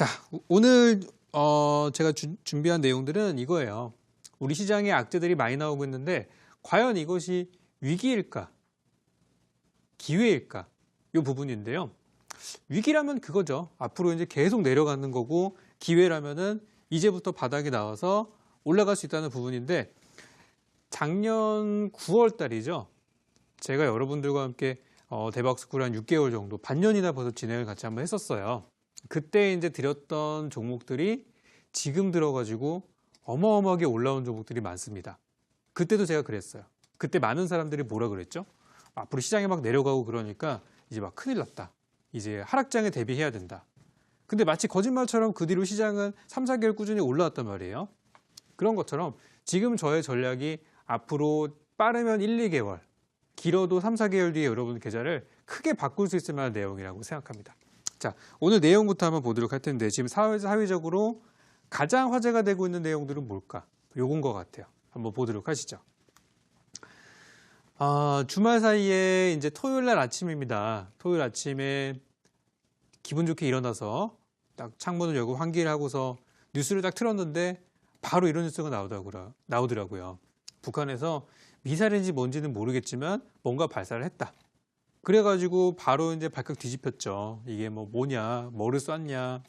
자, 오늘 제가 준비한 내용들은 이거예요. 우리 시장에 악재들이 많이 나오고 있는데 과연 이것이 위기일까? 기회일까? 이 부분인데요. 위기라면 그거죠. 앞으로 이제 계속 내려가는 거고, 기회라면은 이제부터 바닥이 나와서 올라갈 수 있다는 부분인데, 작년 9월 달이죠. 제가 여러분들과 함께 대박스쿨 한 6개월 정도, 반년이나 벌써 진행을 같이 한번 했었어요. 그때 이제 드렸던 종목들이 지금 들어가지고 어마어마하게 올라온 종목들이 많습니다. 그때도 제가 그랬어요. 그때 많은 사람들이 뭐라 그랬죠? 앞으로 시장이 막 내려가고 그러니까 이제 막 큰일 났다. 이제 하락장에 대비해야 된다. 근데 마치 거짓말처럼 그 뒤로 시장은 3, 4개월 꾸준히 올라왔단 말이에요. 그런 것처럼 지금 저의 전략이 앞으로 빠르면 1, 2개월, 길어도 3, 4개월 뒤에 여러분 계좌를 크게 바꿀 수 있을 만한 내용이라고 생각합니다. 자, 오늘 내용부터 한번 보도록 할 텐데, 지금 사회적으로 가장 화제가 되고 있는 내용들은 뭘까? 요건 것 같아요. 한번 보도록 하시죠. 주말 사이에 이제 토요일 날 아침입니다. 토요일 아침에 기분 좋게 일어나서 딱 창문을 열고 환기를 하고서 뉴스를 딱 틀었는데 바로 이런 뉴스가 나오더라고요. 북한에서 미사일인지 뭔지는 모르겠지만 뭔가 발사를 했다. 그래가지고 바로 이제 발칵 뒤집혔죠. 이게 뭐냐, 뭐를 쐈냐,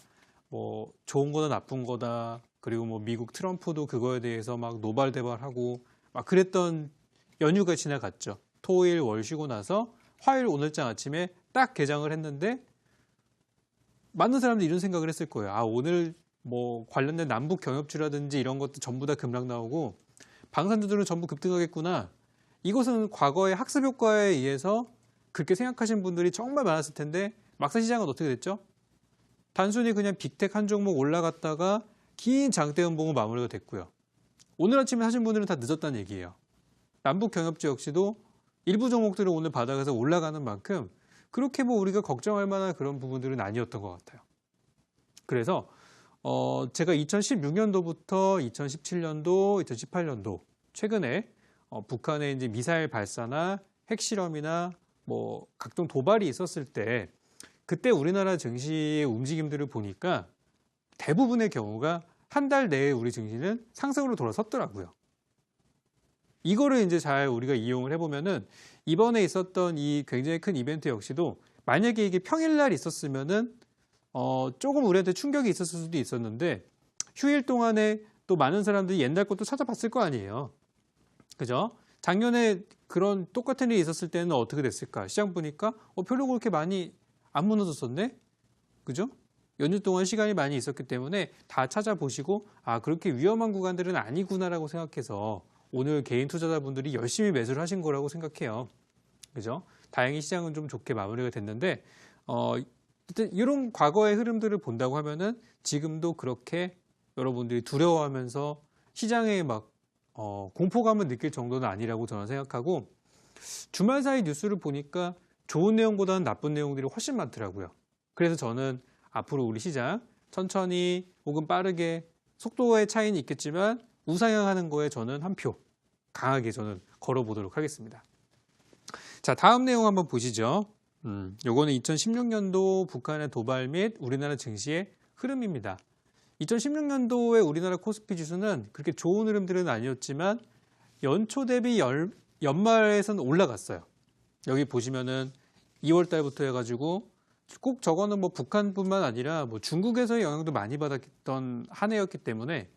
뭐 좋은 거다 나쁜 거다. 그리고 뭐 미국 트럼프도 그거에 대해서 막 노발대발하고 막 그랬던 연휴가 지나갔죠. 토일 월 쉬고 나서 화요일 오늘장 아침에 딱 개장을 했는데 많은 사람들이 이런 생각을 했을 거예요. 아, 오늘 뭐 관련된 남북 경협주라든지 이런 것도 전부 다 급락 나오고 방산주들은 전부 급등하겠구나. 이것은 과거의 학습 효과에 의해서 그렇게 생각하신 분들이 정말 많았을 텐데 막상 시장은 어떻게 됐죠? 단순히 그냥 빅텍 한 종목 올라갔다가 긴 장대 음봉으로 마무리가 됐고요. 오늘 아침에 하신 분들은 다 늦었다는 얘기예요. 남북 경협주 역시도 일부 종목들은 오늘 바닥에서 올라가는 만큼 그렇게 뭐 우리가 걱정할 만한 그런 부분들은 아니었던 것 같아요. 그래서 제가 2016년도부터 2017년도, 2018년도 최근에 북한의 이제 미사일 발사나 핵실험이나 뭐 각종 도발이 있었을 때 그때 우리나라 증시의 움직임들을 보니까 대부분의 경우가 한 달 내에 우리 증시는 상승으로 돌아섰더라고요. 이거를 이제 잘 우리가 이용을 해보면은 이번에 있었던 이 굉장히 큰 이벤트 역시도 만약에 이게 평일날 있었으면은 조금 우리한테 충격이 있었을 수도 있었는데 휴일 동안에 또 많은 사람들이 옛날 것도 찾아봤을 거 아니에요. 그죠? 작년에 그런 똑같은 일이 있었을 때는 어떻게 됐을까? 시장 보니까 별로 그렇게 많이 안 무너졌었네? 그죠? 연휴 동안 시간이 많이 있었기 때문에 다 찾아보시고 아, 그렇게 위험한 구간들은 아니구나라고 생각해서 오늘 개인 투자자분들이 열심히 매수를 하신 거라고 생각해요. 그죠? 다행히 시장은 좀 좋게 마무리가 됐는데 이런 과거의 흐름들을 본다고 하면은 지금도 그렇게 여러분들이 두려워하면서 시장에 막 공포감을 느낄 정도는 아니라고 저는 생각하고 주말 사이 뉴스를 보니까 좋은 내용보다는 나쁜 내용들이 훨씬 많더라고요. 그래서 저는 앞으로 우리 시장 천천히 혹은 빠르게 속도의 차이는 있겠지만 우상향하는 거에 저는 한 표 강하게 저는 걸어보도록 하겠습니다. 자, 다음 내용 한번 보시죠. 요거는 2016년도 북한의 도발 및 우리나라 증시의 흐름입니다. 2016년도에 우리나라 코스피 지수는 그렇게 좋은 흐름들은 아니었지만 연초 대비 연말에서는 올라갔어요. 여기 보시면은 2월 달부터 해가지고 꼭 저거는 뭐 북한뿐만 아니라 뭐 중국에서의 영향도 많이 받았던 한 해였기 때문에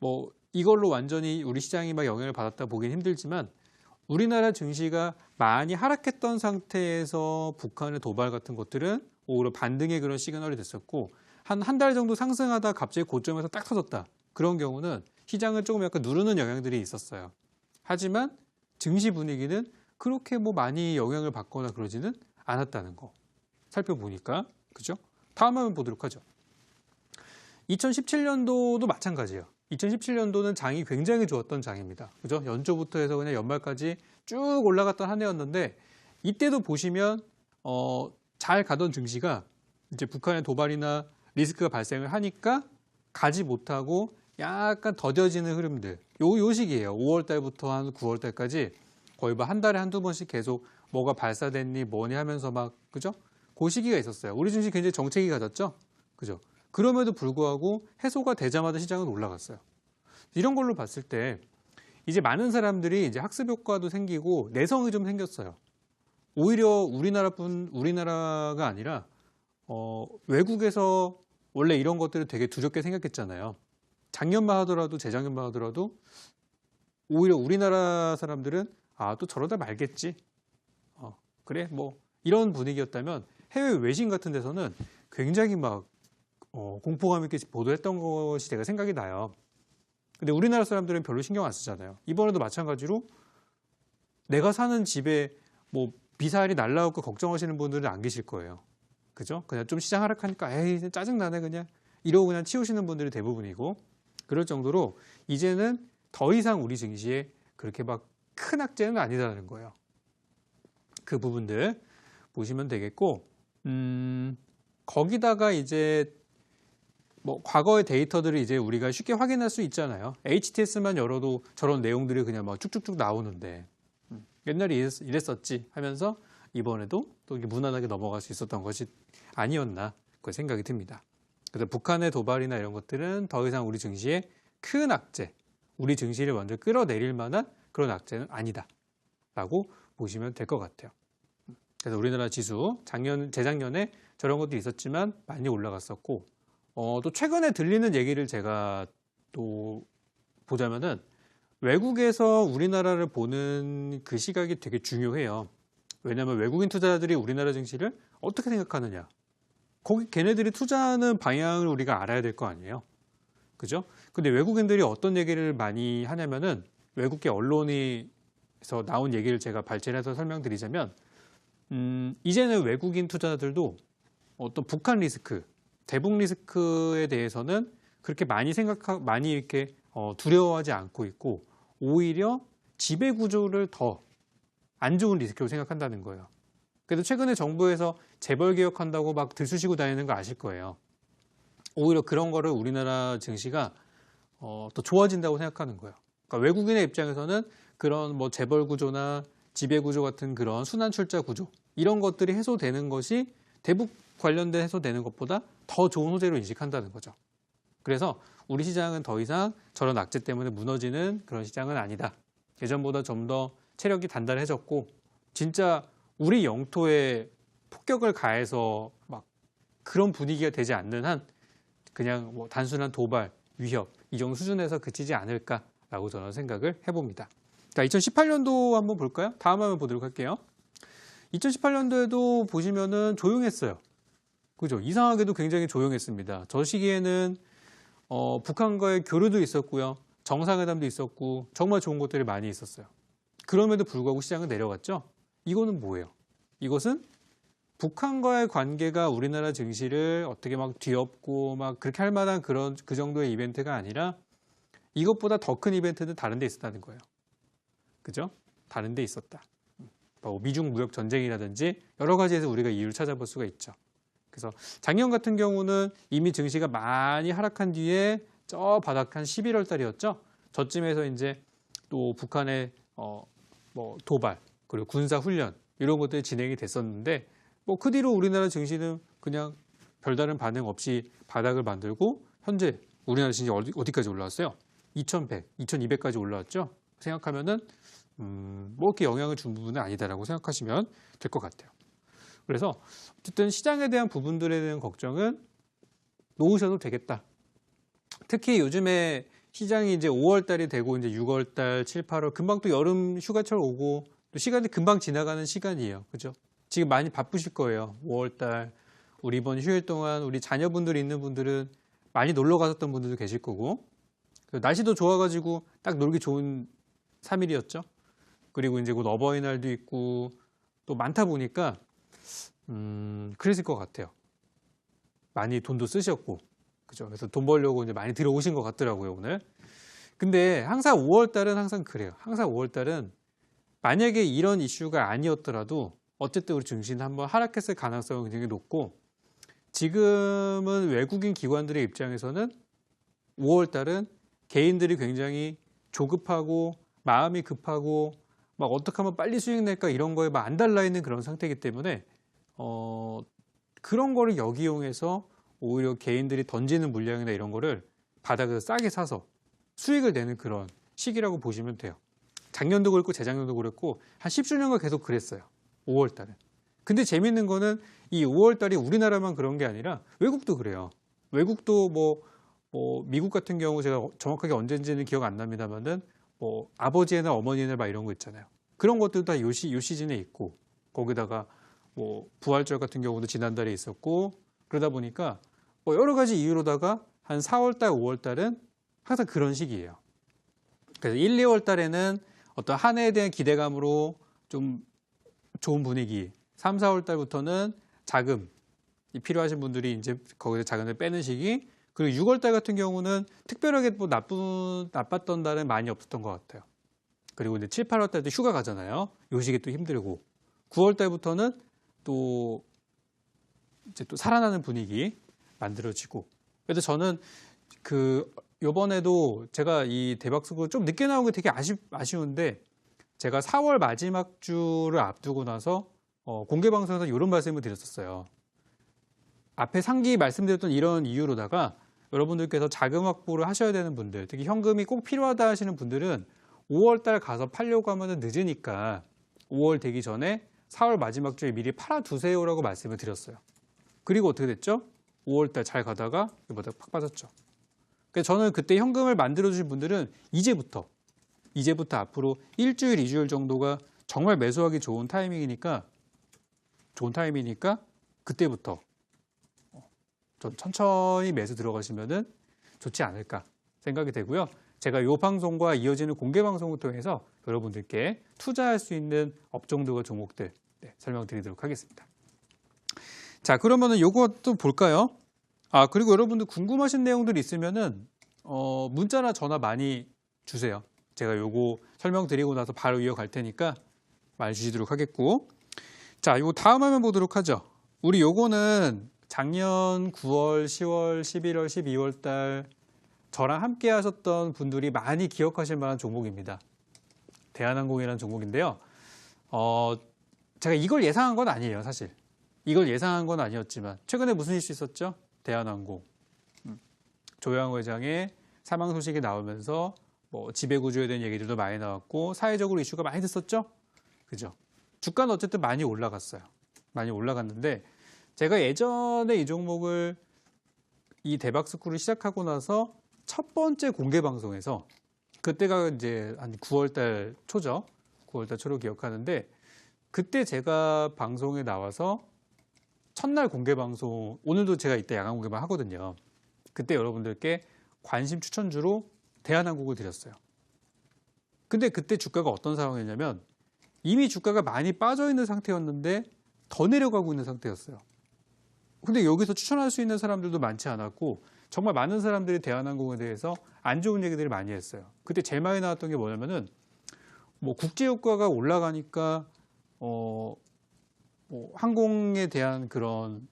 뭐 이걸로 완전히 우리 시장이 막 영향을 받았다 보긴 힘들지만 우리나라 증시가 많이 하락했던 상태에서 북한의 도발 같은 것들은 오히려 반등의 그런 시그널이 됐었고 한 달 정도 상승하다 갑자기 고점에서 딱 터졌다. 그런 경우는 시장을 조금 약간 누르는 영향들이 있었어요. 하지만 증시 분위기는 그렇게 뭐 많이 영향을 받거나 그러지는 않았다는 거 살펴보니까 그죠? 다음 한번 보도록 하죠. 2017년도도 마찬가지예요. 2017년도는 장이 굉장히 좋았던 장입니다. 그죠? 연초부터 해서 그냥 연말까지 쭉 올라갔던 한 해였는데 이때도 보시면 잘 가던 증시가 이제 북한의 도발이나 리스크가 발생을 하니까 가지 못하고 약간 더뎌지는 흐름들. 요 시기예요. 5월 달부터 한 9월 달까지 거의 뭐 한 달에 한두 번씩 계속 뭐가 발사됐니 뭐니 하면서 막 그죠? 그 시기가 있었어요. 우리 증시 굉장히 정체기 가졌죠? 그죠? 그럼에도 불구하고 해소가 되자마자 시장은 올라갔어요. 이런 걸로 봤을 때 이제 많은 사람들이 이제 학습 효과도 생기고 내성이 좀 생겼어요. 오히려 우리나라가 아니라 외국에서 원래 이런 것들을 되게 두렵게 생각했잖아요. 작년만 하더라도 재작년만 하더라도 오히려 우리나라 사람들은 또 저러다 말겠지. 그래 뭐 이런 분위기였다면 해외 외신 같은 데서는 굉장히 막 공포감 있게 보도했던 것이 제가 생각이 나요. 근데 우리나라 사람들은 별로 신경 안 쓰잖아요. 이번에도 마찬가지로 내가 사는 집에 뭐 미사일이 날라올까 걱정하시는 분들은 안 계실 거예요. 그죠? 그냥 좀 시장 하락하니까 에이 짜증나네 그냥 이러고 그냥 치우시는 분들이 대부분이고 그럴 정도로 이제는 더 이상 우리 증시에 그렇게 막 큰 악재는 아니다라는 거예요. 그 부분들 보시면 되겠고 거기다가 이제 뭐 과거의 데이터들을 이제 우리가 쉽게 확인할 수 있잖아요. HTS만 열어도 저런 내용들이 그냥 막 쭉쭉쭉 나오는데 옛날에 이랬었지 하면서 이번에도 또 이렇게 무난하게 넘어갈 수 있었던 것이 아니었나 그 생각이 듭니다. 그래서 북한의 도발이나 이런 것들은 더 이상 우리 증시에 큰 악재, 우리 증시를 먼저 끌어내릴 만한 그런 악재는 아니다라고 보시면 될 것 같아요. 그래서 우리나라 지수 재작년에 저런 것도 있었지만 많이 올라갔었고 또 최근에 들리는 얘기를 제가 또 보자면은 외국에서 우리나라를 보는 그 시각이 되게 중요해요. 왜냐하면 외국인 투자자들이 우리나라 증시를 어떻게 생각하느냐. 거기 걔네들이 투자하는 방향을 우리가 알아야 될 거 아니에요. 그죠? 근데 외국인들이 어떤 얘기를 많이 하냐면은 외국계 언론에서 나온 얘기를 제가 발췌해서 설명드리자면 이제는 외국인 투자자들도 어떤 북한 리스크, 대북 리스크에 대해서는 그렇게 많이 이렇게 두려워하지 않고 있고 오히려 지배 구조를 더 안 좋은 리스크로 생각한다는 거예요. 그래서 최근에 정부에서 재벌 개혁한다고 막 들쑤시고 다니는 거 아실 거예요. 오히려 그런 거를 우리나라 증시가 더 좋아진다고 생각하는 거예요. 그러니까 외국인의 입장에서는 그런 뭐 재벌 구조나 지배 구조 같은 그런 순환 출자 구조 이런 것들이 해소되는 것이 대북 관련된 해소되는 것보다 더 좋은 호재로 인식한다는 거죠. 그래서 우리 시장은 더 이상 저런 악재 때문에 무너지는 그런 시장은 아니다. 예전보다 좀 더 체력이 단단해졌고 진짜 우리 영토에 폭격을 가해서 막 그런 분위기가 되지 않는 한 그냥 뭐 단순한 도발, 위협 이 정도 수준에서 그치지 않을까라고 저는 생각을 해봅니다. 자, 2018년도 한번 볼까요? 다음 화면 보도록 할게요. 2018년도에도 보시면은 조용했어요. 그죠? 이상하게도 굉장히 조용했습니다. 저 시기에는 북한과의 교류도 있었고요. 정상회담도 있었고 정말 좋은 것들이 많이 있었어요. 그럼에도 불구하고 시장은 내려갔죠. 이거는 뭐예요? 이것은 북한과의 관계가 우리나라 증시를 어떻게 막 뒤엎고 막 그렇게 할 만한 그 정도의 이벤트가 아니라 이것보다 더 큰 이벤트는 다른 데 있었다는 거예요. 그죠? 다른 데 있었다. 뭐 미중 무역 전쟁이라든지 여러 가지에서 우리가 이유를 찾아볼 수가 있죠. 그래서 작년 같은 경우는 이미 증시가 많이 하락한 뒤에 저 바닥 한 11월 달이었죠. 저쯤에서 이제 또 북한의 뭐 도발 그리고 군사 훈련 이런 것들이 진행이 됐었는데 뭐 그 뒤로 우리나라 증시는 그냥 별다른 반응 없이 바닥을 만들고 현재 우리나라 증시 어디까지 올라왔어요? 2100, 2200까지 올라왔죠. 생각하면은 뭐 이렇게 영향을 준 부분은 아니다라고 생각하시면 될 것 같아요. 그래서 어쨌든 시장에 대한 부분들에 대한 걱정은 놓으셔도 되겠다. 특히 요즘에 시장이 이제 5월 달이 되고 이제 6월 달, 7, 8월 금방 또 여름 휴가철 오고 또 시간이 금방 지나가는 시간이에요. 그죠? 지금 많이 바쁘실 거예요. 5월 달 우리 이번 휴일 동안 우리 자녀분들 있는 분들은 많이 놀러 가셨던 분들도 계실 거고 날씨도 좋아가지고 딱 놀기 좋은 3일이었죠. 그리고 이제 곧 어버이날도 있고 또 많다 보니까 그랬을 것 같아요. 많이 돈도 쓰셨고 그죠? 그래서 돈 벌려고 이제 많이 들어오신 것 같더라고요, 오늘. 근데 항상 5월 달은 항상 그래요. 항상 5월 달은 만약에 이런 이슈가 아니었더라도 어쨌든 우리 증시는 한번 하락했을 가능성이 굉장히 높고 지금은 외국인 기관들의 입장에서는 5월 달은 개인들이 굉장히 조급하고 마음이 급하고 막 어떻게 하면 빨리 수익 낼까 이런 거에 막 안 달라 있는 그런 상태이기 때문에 그런 거를 역이용해서 오히려 개인들이 던지는 물량이나 이런 거를 바닥에서 싸게 사서 수익을 내는 그런 시기라고 보시면 돼요. 작년도 그랬고 재작년도 그랬고 한 10수년간 계속 그랬어요. 5월 달에. 근데 재밌는 거는 이 5월 달이 우리나라만 그런 게 아니라 외국도 그래요. 외국도 미국 같은 경우 제가 정확하게 언제인지는 기억 안 납니다만은 아버지의 날, 어머니의 날 막 이런 거 있잖아요. 그런 것들도 다 요 시즌에 있고 거기다가 부활절 같은 경우도 지난달에 있었고 그러다 보니까 여러 가지 이유로다가 한 4월 달, 5월 달은 항상 그런 시기예요. 그래서 1, 2월 달에는 어떤 한 해에 대한 기대감으로 좀 좋은 분위기, 3, 4월 달부터는 자금이 필요하신 분들이 이제 거기서 자금을 빼는 시기, 그리고 6월 달 같은 경우는 특별하게 나빴던 달은 많이 없었던 것 같아요. 그리고 이제 7, 8월 달도 휴가 가잖아요. 요 시기 또 힘들고 9월 달부터는 또 이제 또 살아나는 분위기 만들어지고. 그래서 저는 요번에도 제가 이 대박스쿨 좀 늦게 나온 게 되게 아쉬운데 제가 4월 마지막 주를 앞두고 나서 공개 방송에서 이런 말씀을 드렸었어요. 앞에 상기 말씀드렸던 이런 이유로다가 여러분들께서 자금 확보를 하셔야 되는 분들, 특히 현금이 꼭 필요하다 하시는 분들은 5월 달 가서 팔려고 하면 늦으니까 5월 되기 전에 4월 마지막 주에 미리 팔아두세요라고 말씀을 드렸어요. 그리고 어떻게 됐죠? 5월 달 잘 가다가 이보다 팍 빠졌죠. 그래서 저는 그때 현금을 만들어주신 분들은 이제부터 앞으로 일주일, 2주일 정도가 정말 매수하기 좋은 타이밍이니까 그때부터 좀 천천히 매수 들어가시면은 좋지 않을까 생각이 되고요. 제가 이 방송과 이어지는 공개 방송을 통해서 여러분들께 투자할 수 있는 업종들과 종목들 설명드리도록 하겠습니다. 자, 그러면은 요것도 볼까요? 그리고 여러분들 궁금하신 내용들 있으면은 문자나 전화 많이 주세요. 제가 요거 설명드리고 나서 바로 이어갈 테니까 많이 주시도록 하겠고. 자, 요거 다음 화면 보도록 하죠. 우리 요거는 작년 9월, 10월, 11월, 12월 달 저랑 함께 하셨던 분들이 많이 기억하실 만한 종목입니다. 대한항공이라는 종목인데요. 제가 이걸 예상한 건 아니에요, 사실. 이걸 예상한 건 아니었지만 최근에 무슨 이슈 있었죠? 대한항공. 조양호 회장의 사망 소식이 나오면서 지배구조에 대한 얘기들도 많이 나왔고 사회적으로 이슈가 많이 됐었죠? 그죠? 주가는 어쨌든 많이 올라갔어요. 많이 올라갔는데 제가 예전에 이 종목을 이 대박스쿨을 시작하고 나서 첫 번째 공개 방송에서 그때가 이제 한 9월 달 초죠. 9월 달 초로 기억하는데 그때 제가 방송에 나와서 첫날 공개 방송, 오늘도 제가 이때 야간 공개방 하거든요. 그때 여러분들께 관심 추천주로 대한항공을 드렸어요. 근데 그때 주가가 어떤 상황이었냐면 이미 주가가 많이 빠져 있는 상태였는데 더 내려가고 있는 상태였어요. 근데 여기서 추천할 수 있는 사람들도 많지 않았고 정말 많은 사람들이 대한항공에 대해서 안 좋은 얘기들을 많이 했어요. 그때 제일 많이 나왔던 게 뭐냐면은 국제유가가 올라가니까 항공에 대한 그런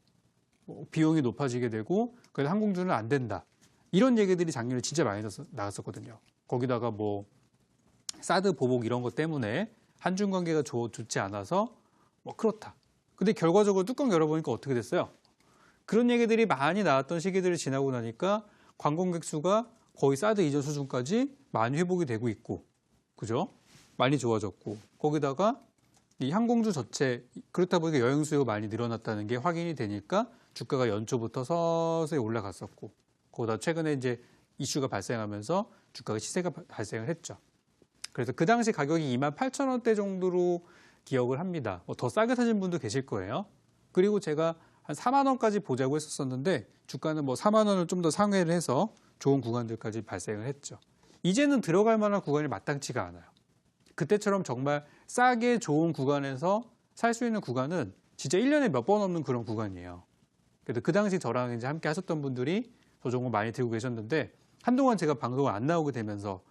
비용이 높아지게 되고 그래서 항공주는 안 된다. 이런 얘기들이 작년에 진짜 많이 나왔었거든요. 거기다가 사드 보복 이런 것 때문에 한중 관계가 좋지 않아서 그렇다. 근데 결과적으로 뚜껑 열어보니까 어떻게 됐어요? 그런 얘기들이 많이 나왔던 시기들을 지나고 나니까 관광객 수가 거의 사드 이전 수준까지 많이 회복이 되고 있고, 그죠? 많이 좋아졌고, 거기다가 이 항공주 자체, 그렇다 보니까 여행 수요가 많이 늘어났다는 게 확인이 되니까 주가가 연초부터 서서히 올라갔었고, 거기다 최근에 이제 이슈가 발생하면서 주가가 시세가 발생을 했죠. 그래서 그 당시 가격이 28,000원대 정도로 기억을 합니다. 더 싸게 사신 분도 계실 거예요. 그리고 제가 한 4만 원까지 보자고 했었는데 주가는 4만 원을 좀 더 상회를 해서 좋은 구간들까지 발생을 했죠. 이제는 들어갈 만한 구간이 마땅치가 않아요. 그때처럼 정말 싸게 좋은 구간에서 살 수 있는 구간은 진짜 1년에 몇 번 없는 그런 구간이에요. 그래도 그 당시 저랑 이제 함께 하셨던 분들이 저 종목 많이 들고 계셨는데 한동안 제가 방송을 안 나오게 되면서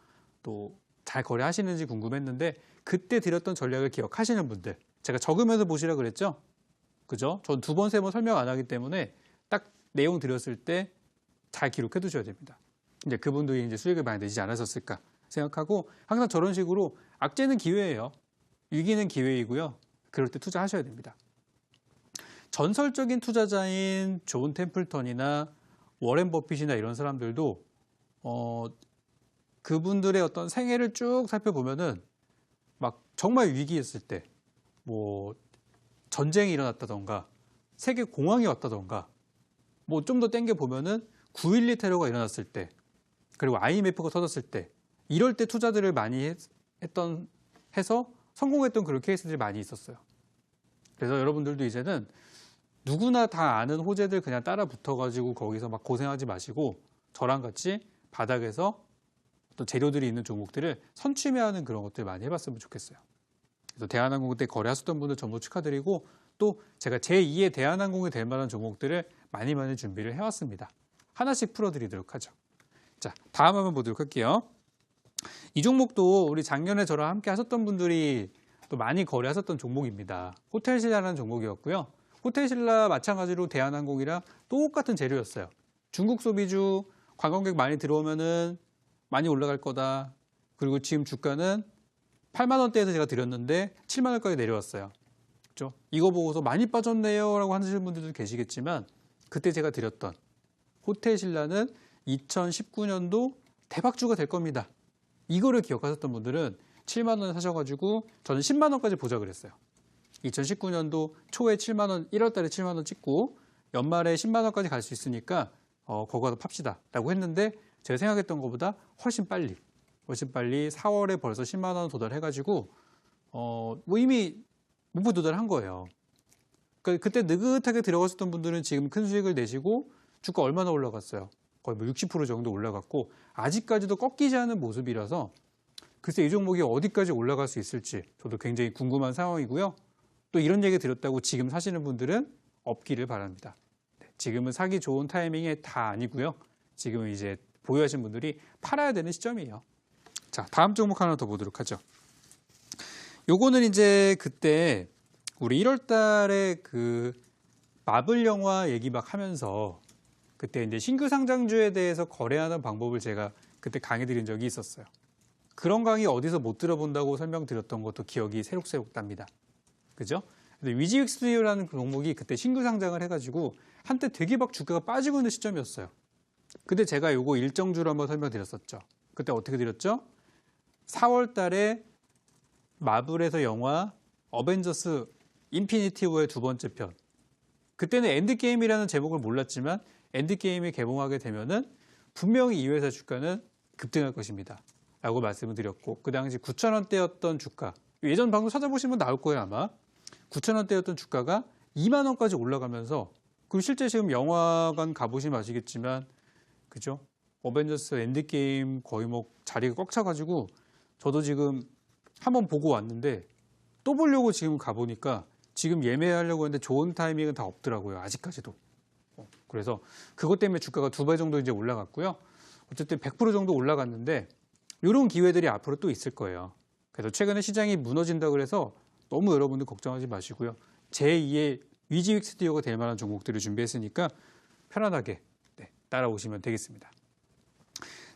또 잘 거래하시는지 궁금했는데 그때 드렸던 전략을 기억하시는 분들, 제가 적으면서 보시라 그랬죠? 그죠? 전 2번, 3번 설명 안 하기 때문에 딱 내용 드렸을 때 잘 기록해 두셔야 됩니다. 이제 그분들이 이제 수익을 많이 내지 않았었을까 생각하고 항상 저런 식으로 악재는 기회예요. 위기는 기회이고요. 그럴 때 투자하셔야 됩니다. 전설적인 투자자인 존 템플턴이나 워렌 버핏이나 이런 사람들도 그분들의 어떤 생애를 쭉 살펴보면은 막 정말 위기였을 때, 뭐 전쟁이 일어났다던가 세계 공황이 왔다던가, 뭐 좀 더 땡겨 보면은 9.12 테러가 일어났을 때, 그리고 IMF가 터졌을 때, 이럴 때 투자들을 많이 해서 성공했던 그런 케이스들이 많이 있었어요. 그래서 여러분들도 이제는 누구나 다 아는 호재들 그냥 따라 붙어가지고 거기서 막 고생하지 마시고 저랑 같이 바닥에서 또 재료들이 있는 종목들을 선취매하는 그런 것들 많이 해봤으면 좋겠어요. 그래서 대한항공 때 거래하셨던 분들 전부 축하드리고 또 제가 제2의 대한항공이 될 만한 종목들을 많이 준비를 해왔습니다. 하나씩 풀어드리도록 하죠. 자, 다음 한번 보도록 할게요. 이 종목도 우리 작년에 저랑 함께 하셨던 분들이 또 많이 거래하셨던 종목입니다. 호텔신라라는 종목이었고요. 호텔신라 마찬가지로 대한항공이랑 똑같은 재료였어요. 중국 소비주 관광객 많이 들어오면은 많이 올라갈 거다. 그리고 지금 주가는 8만 원대에서 제가 드렸는데 7만 원까지 내려왔어요. 그렇죠? 이거 보고서 많이 빠졌네요 라고 하시는 분들도 계시겠지만 그때 제가 드렸던 호텔신라는 2019년도 대박주가 될 겁니다. 이거를 기억하셨던 분들은 7만 원에 사셔가지고 저는 10만 원까지 보자 그랬어요. 2019년도 초에 7만 원, 1월 달에 7만 원 찍고 연말에 10만 원까지 갈 수 있으니까 거기 가서 팝시다 라고 했는데 제가 생각했던 것보다 훨씬 빨리 4월에 벌써 10만 원 도달해가지고 뭐 이미 목표 도달한 거예요. 그러니까 그때 느긋하게 들어가셨던 분들은 지금 큰 수익을 내시고 주가 얼마나 올라갔어요? 거의 뭐 60% 정도 올라갔고 아직까지도 꺾이지 않은 모습이라서 글쎄 이 종목이 어디까지 올라갈 수 있을지 저도 굉장히 궁금한 상황이고요. 또 이런 얘기 드렸다고 지금 사시는 분들은 없기를 바랍니다. 지금은 사기 좋은 타이밍이 다 아니고요. 지금은 이제 보유하신 분들이 팔아야 되는 시점이에요. 자, 다음 종목 하나 더 보도록 하죠. 요거는 이제 그때 우리 1월 달에 그 마블 영화 얘기 막 하면서 그때 이제 신규 상장주에 대해서 거래하는 방법을 제가 그때 강의 드린 적이 있었어요. 그런 강의 어디서 못 들어본다고 설명드렸던 것도 기억이 새록새록 납니다. 그죠? 근데 위지윅 스튜디오라는 종목이 그때 신규 상장을 해가지고 한때 되게 막 주가가 빠지고 있는 시점이었어요. 근데 제가 요거 일정주로 한번 설명드렸었죠. 그때 어떻게 드렸죠? 4월 달에 마블에서 영화 어벤져스 인피니티 워의 두 번째 편. 그때는 엔드게임이라는 제목을 몰랐지만 엔드게임이 개봉하게 되면은 분명히 이 회사 주가는 급등할 것입니다. 라고 말씀을 드렸고 그 당시 9,000원대였던 주가 예전 방송 찾아보시면 나올 거예요 아마 9,000원대였던 주가가 2만 원까지 올라가면서 그리고 실제 지금 영화관 가보시면 아시겠지만 그죠? 어벤져스 엔드게임 거의 뭐 자리가 꽉 차가지고 저도 지금 한번 보고 왔는데 또 보려고 지금 가보니까 지금 예매하려고 했는데 좋은 타이밍은 다 없더라고요. 아직까지도. 그래서 그것 때문에 주가가 2배 정도 이제 올라갔고요. 어쨌든 100% 정도 올라갔는데 이런 기회들이 앞으로 또 있을 거예요. 그래서 최근에 시장이 무너진다고 해서 너무 여러분들 걱정하지 마시고요. 제2의 위지윅 스튜디오가 될 만한 종목들을 준비했으니까 편안하게 따라오시면 되겠습니다.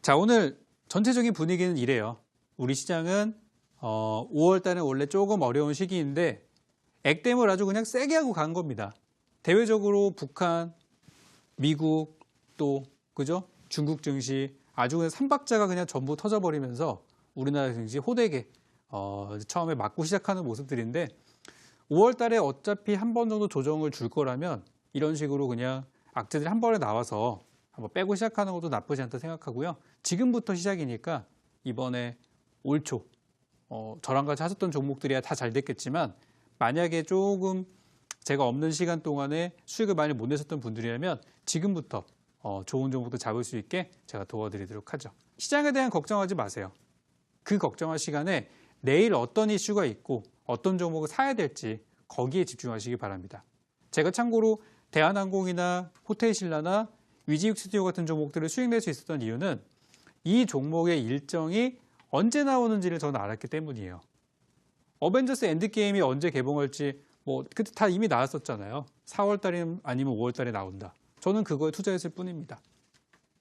자, 오늘 전체적인 분위기는 이래요. 우리 시장은 5월 달은 원래 조금 어려운 시기인데 액땜을 아주 그냥 세게 하고 간 겁니다. 대외적으로 북한, 미국 또 그죠? 중국 증시 아주 그냥 삼박자가 그냥 전부 터져버리면서 우리나라 증시 호되게 처음에 맞고 시작하는 모습들인데 5월 달에 어차피 한 번 정도 조정을 줄 거라면 이런 식으로 그냥 악재들이 한 번에 나와서 한번 빼고 시작하는 것도 나쁘지 않다 생각하고요. 지금부터 시작이니까 이번에 올 초 저랑 같이 하셨던 종목들이야 다 잘 됐겠지만 만약에 조금 제가 없는 시간 동안에 수익을 많이 못 내셨던 분들이라면 지금부터 좋은 종목도 잡을 수 있게 제가 도와드리도록 하죠. 시장에 대한 걱정하지 마세요. 그 걱정할 시간에 내일 어떤 이슈가 있고 어떤 종목을 사야 될지 거기에 집중하시기 바랍니다. 제가 참고로 대한항공이나 호텔신라나 위지윅 스튜디오 같은 종목들을 수익 낼 수 있었던 이유는 이 종목의 일정이 언제 나오는지를 저는 알았기 때문이에요. 어벤져스 엔드게임이 언제 개봉할지 뭐 그때 다 이미 나왔었잖아요. 4월 달에 아니면 5월 달에 나온다. 저는 그거에 투자했을 뿐입니다.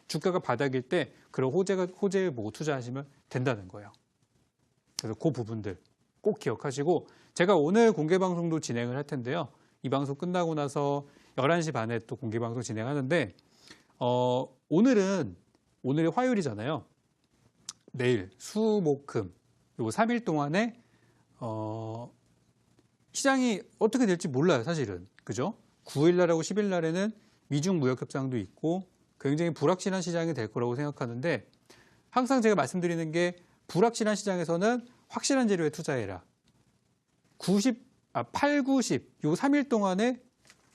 주가가 바닥일 때 그런 호재를 보고 투자하시면 된다는 거예요. 그래서 그 부분들 꼭 기억하시고 제가 오늘 공개 방송도 진행을 할 텐데요. 이 방송 끝나고 나서 11시 반에 또 공개 방송 진행하는데 오늘이 화요일이잖아요. 내일 수, 목, 금 요 3일 동안에 시장이 어떻게 될지 몰라요, 사실은. 그죠? 9일 날하고 10일 날에는 미중 무역 협상도 있고 굉장히 불확실한 시장이 될 거라고 생각하는데 항상 제가 말씀드리는 게 불확실한 시장에서는 확실한 재료에 투자해라. 8, 90, 요 3일 동안에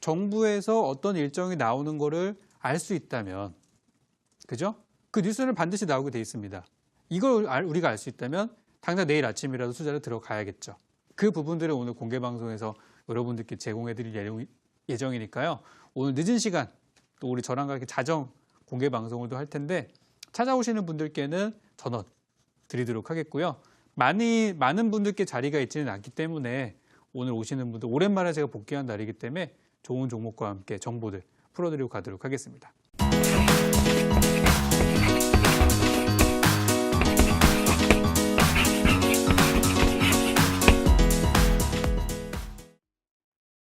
정부에서 어떤 일정이 나오는 거를 알 수 있다면, 그죠? 그 뉴스는 반드시 나오게 돼 있습니다. 이걸 우리가 알 수 있다면 당장 내일 아침이라도 투자를 들어가야겠죠. 그 부분들을 오늘 공개 방송에서 여러분들께 제공해 드릴 예정이니까요. 오늘 늦은 시간 또 우리 저랑 같이 자정 공개 방송을 또 할 텐데 찾아오시는 분들께는 전원 드리도록 하겠고요. 많은 분들께 자리가 있지는 않기 때문에 오늘 오시는 분들 오랜만에 제가 복귀한 날이기 때문에 좋은 종목과 함께 정보들 풀어드리고 가도록 하겠습니다.